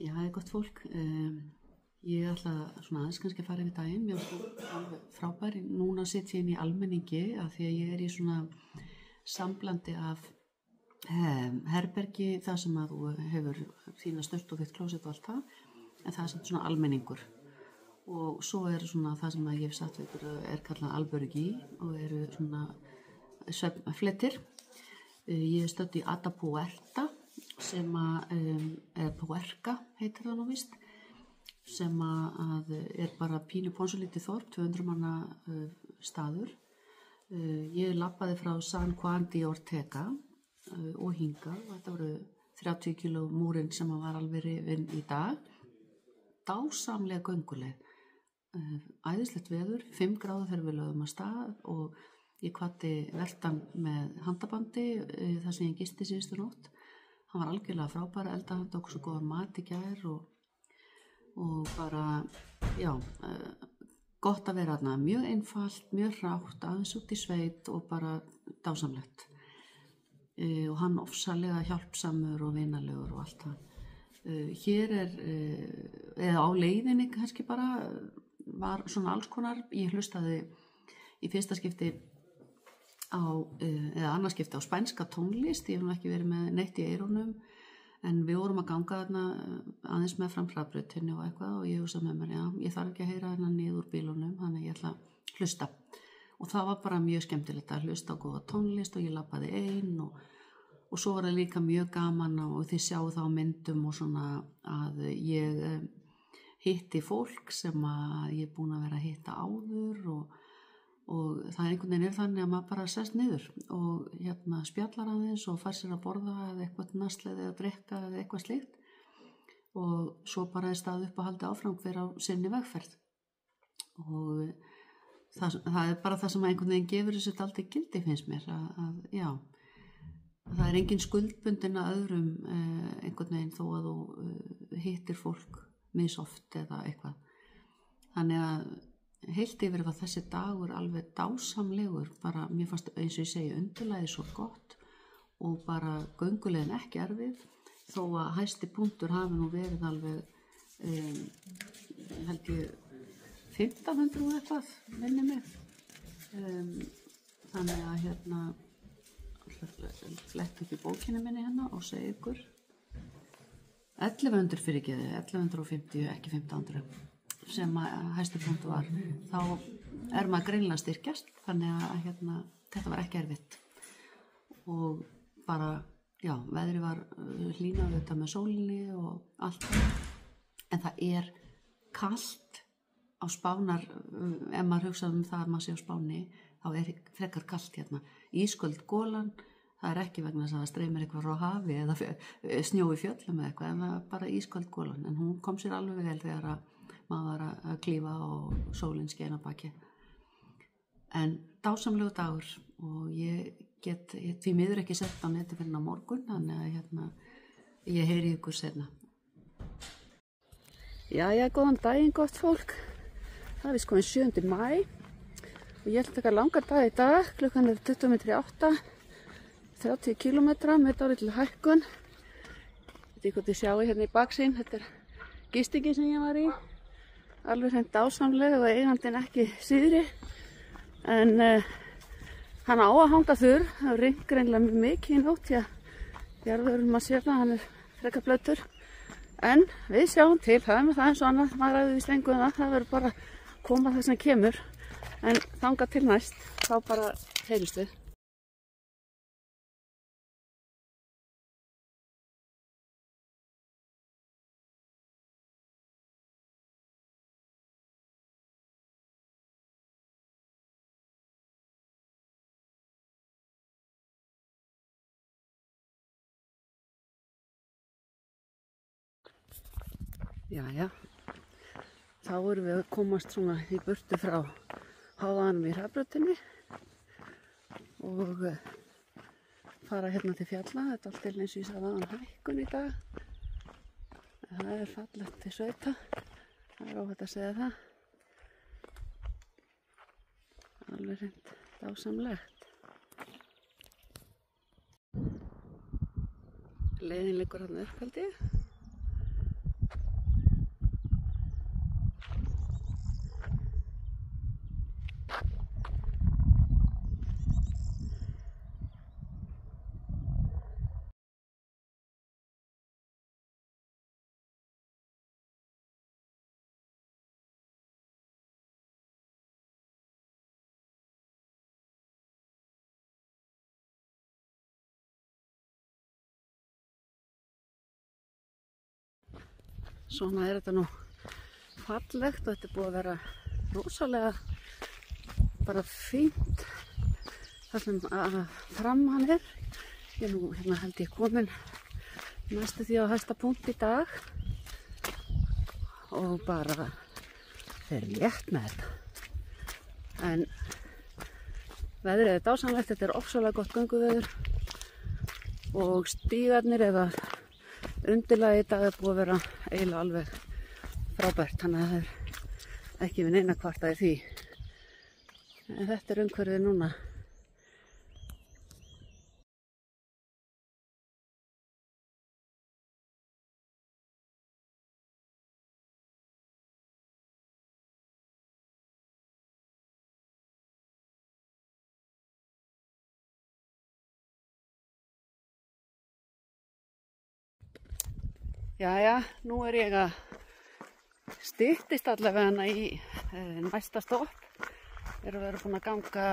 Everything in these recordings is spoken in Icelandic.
Já, það gott fólk. Ég ætla svona aðeins kannski að fara yfir daginn. Mér finnst alveg frábær. Núna sitt ég inn í almenningi af því að ég í svona samblandi af herbergi þar sem að þú hefur þína stört og þitt klósett og allt það. En það samt svona almenningur. Og svo svona það sem að ég hef sagt við ykkur kallað albergi og eru svona svefnfletir. Ég stödd í Atapuerta sem að Puerca heitir það nú víst, sem að bara pínu ponsulítið þorp, 200 manna staður. Ég labbaði frá San Juan de Ortega og hingað. Þetta voru 30 kíló múrin sem var alveg rifinn í dag. Dásamlega gönguleið. Æðislegt veður, 5 gráður þegar við lögðum að stað og ég hvatti veltan með handabandi þar sem ég gisti síðustu nótt. Hann var algjörlega frábær, eldaði handa okkur svo góðan mat í gær og bara, já, gott að vera þarna. Mjög einfalt, mjög hrátt, aðeins út í sveit og bara dásamlegt. Og hann ofsalega hjálpsamur og vinalegur og allt það. Hér eða á leiðinni kannski bara, var svona alls konar. Ég hlustaði í fyrsta skipti eða annars skipti á spænska tónlist. Ég hef nú ekki verið með neitt í eyrunum en við vorum að ganga þarna aðeins með fram hraðbrautinni og eitthvað og ég hugsaði með mér, já, ég þarf ekki að heyra þarna niður úr bílunum, þannig ég ætla að hlusta. Og það var bara mjög skemmtilegt að hlusta á góða tónlist og ég labbaði ein og svo var það líka mjög gaman og þið sjáu það á myndum og svona að ég hitti fólk sem að ég búin að vera að hitta áður og það einhvern veginn þannig að maður bara sest niður og spjallar aðeins og fær sér að borða eða eitthvað nasleið eða drekka eða eitthvað slíkt og svo bara staðið upp og haldið áfram hver á sinni vegferð og það bara það sem einhvern veginn gefur þessu dálítið gildi finnst mér að já, það engin skuldbundin að öðrum einhvern veginn þó að þú hittir fólk misoft eða eitthvað. Þannig að heilt yfir var þessi dagur alveg dásamlegur, bara mér fannst eins og ég segi undirlagið svo gott og bara gönguleiðin ekki erfið þó að hæsti punktur hafi nú verið alveg held ég 1500 og eitthvað minni mig þannig að flett upp í bókinu minni og segi ykkur 1100 fyrir ekki 1150 ekki 1500 sem að hæstu punktu var þá maður greinilega styrkjast þannig að þetta var ekki erfitt og bara já, veðri var hlýnað þetta með sólinni og allt en það kalt á Spánar ef maður hugsaði það að maður sé á Spáni þá frekar kalt ísköld golan það ekki vegna þess að það streymir eitthvað frá hafi eða snjói fjöllum eða eitthvað en það bara ísköld golan en hún kom sér alveg vel þegar að maður var að klífa og sólin skein á baki en dásamlegu dagur og ég get því miður ekki sett á neti fyrir á morgun þannig að ég heyri ykkur seinna. Jæja, góðan daginn gott fólk það komið 7. maí og ég ætla að taka langan dag í dag klukkan 8:20 30 kílómetra með dálítil hækkun þetta hvort þið sjáu hérna í baksýn þetta gistingi sem ég var í alveg hreint dásamleg og eigandinn ekki síðri en hann á að hanga þurr það rignt greinilega mikið í nótt jarðvegurinn maður sér það hann frekar blautur en við sjáum til það með það eins og annað maður ræður víst engu það verður bara koma það sem kemur en þangað til næst þá bara heyrumst við. Jæja, þá erum við að komast svona í burtu frá háanum í hraðbrautinni og fara hérna til fjalla. Þetta allt eins og ég sagði áðan hækkun í dag. Það fallegt til sveita, það óhætt að segja það. Alveg hreint dásamlegt. Leiðin liggur þarna upp held ég. Svona er þetta nú fallegt og þetta er búið að vera rosalega bara fínt þar sem að fram hann er. Ég er nú hérna held ég komin næstu því á hæsta punkt í dag og bara fer létt með þetta. En veðrið er dásamlegt, þetta er ofsalega gott gönguveður og stígarnir eða undirlagi í dag er búið að vera eiginlega alveg frábært, þannig að það er ekki við neina kvarta í því. En þetta er umhverfið núna. Jæja, nú er ég að styttist allavega í næsta stopp. Við erum búin að ganga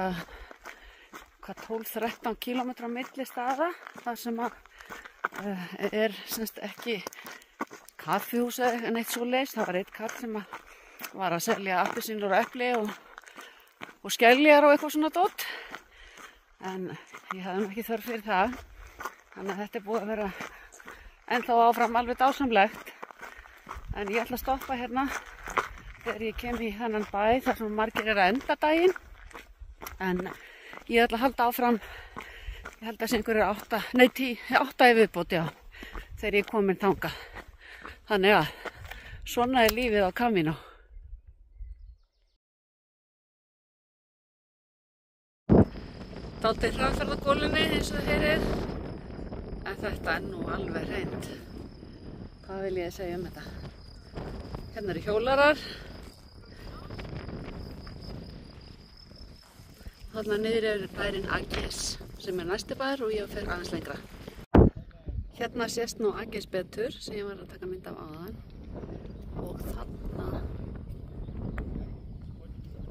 12-13 km á milli staða. Það sem er semst ekki kaffihús eða neitt svoleiðis. Það var einn kall sem var að selja appelsínur og epli og skeljar og eitthvað svona dót. En ég hafði ekki þörf fyrir það. Þannig að þetta er búið að vera ennþá áfram alveg dásamlegt. En ég ætla að stoppa hérna þegar ég kem í þennan bæ þar sem margir er að enda daginn. En ég ætla að halda áfram, ég held að sé einhverjir 8 í viðbót, já, þegar ég er komin þangað. Þannig að svona er lífið á Camino. Dálítið hraðferð á golunni eins og þið heyrið. En þetta er nú alveg hreint. Hvað vil ég segja um þetta? Hérna eru hjólarar. Þarna niður er bærinn Agés sem er næsti bær og ég fer aðeins lengra. Hérna sést nú Agés betur sem ég var að taka mynd af áðan. Og þarna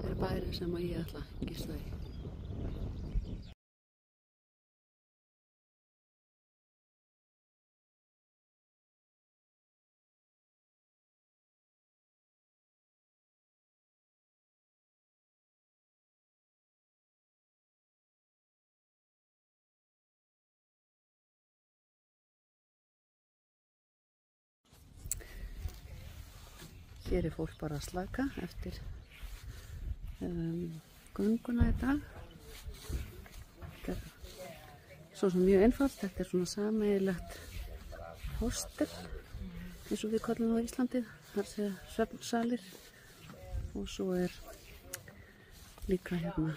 er bærinn sem ég ætla að gista í. Hér er fólk bara að slaka eftir gönguna í dag. Þetta er svo sem mjög einfalt. Þetta er svona sameiginlegt hostel eins og við kallum það á Íslandi. Þar séu svefnsalir og svo er líka hérna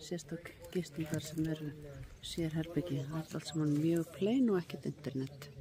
sérstök gisting þar sem eru sérherbyggi. Það er allt saman mjög plain og ekkert internet.